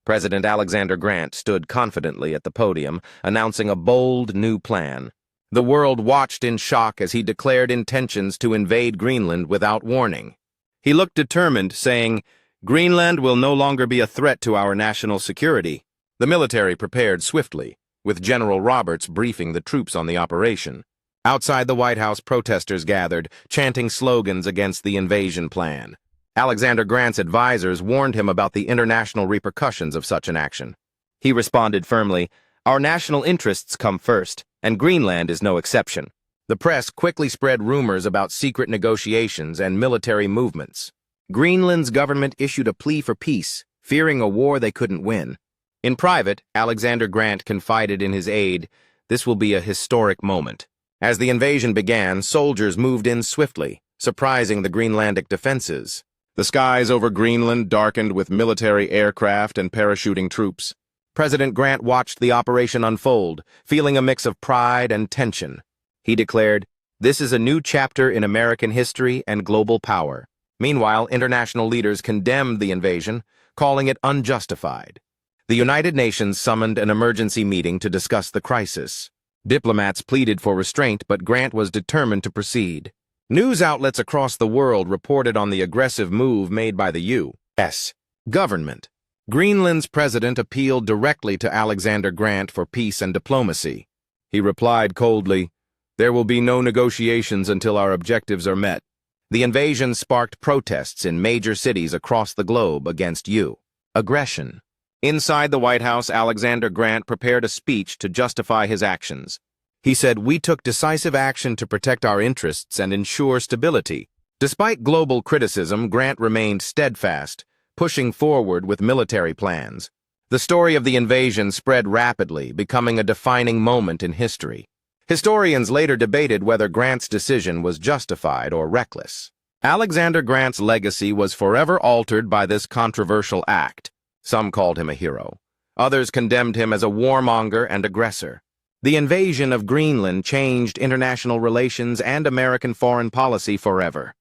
President Alexander Grant stood confidently at the podium, announcing a bold new plan. The world watched in shock as he declared intentions to invade Greenland without warning. He looked determined, saying, "Greenland will no longer be a threat to our national security." The military prepared swiftly, with General Roberts briefing the troops on the operation. Outside the White House, protesters gathered, chanting slogans against the invasion plan. Alexander Grant's advisors warned him about the international repercussions of such an action. He responded firmly, "Our national interests come first, and Greenland is no exception." The press quickly spread rumors about secret negotiations and military movements. Greenland's government issued a plea for peace, fearing a war they couldn't win. In private, Alexander Grant confided in his aide, "This will be a historic moment." As the invasion began, soldiers moved in swiftly, surprising the Greenlandic defenses. The skies over Greenland darkened with military aircraft and parachuting troops. President Grant watched the operation unfold, feeling a mix of pride and tension. He declared, "This is a new chapter in American history and global power." Meanwhile, international leaders condemned the invasion, calling it unjustified. The United Nations summoned an emergency meeting to discuss the crisis. Diplomats pleaded for restraint, but Grant was determined to proceed. News outlets across the world reported on the aggressive move made by the U.S. government. Greenland's president appealed directly to Alexander Grant for peace and diplomacy. He replied coldly, "There will be no negotiations until our objectives are met." The invasion sparked protests in major cities across the globe against U.S. aggression. Inside the White House, Alexander Grant prepared a speech to justify his actions. He said, "We took decisive action to protect our interests and ensure stability." Despite global criticism, Grant remained steadfast, pushing forward with military plans. The story of the invasion spread rapidly, becoming a defining moment in history. Historians later debated whether Grant's decision was justified or reckless. Alexander Grant's legacy was forever altered by this controversial act. Some called him a hero. Others condemned him as a warmonger and aggressor. The invasion of Greenland changed international relations and American foreign policy forever.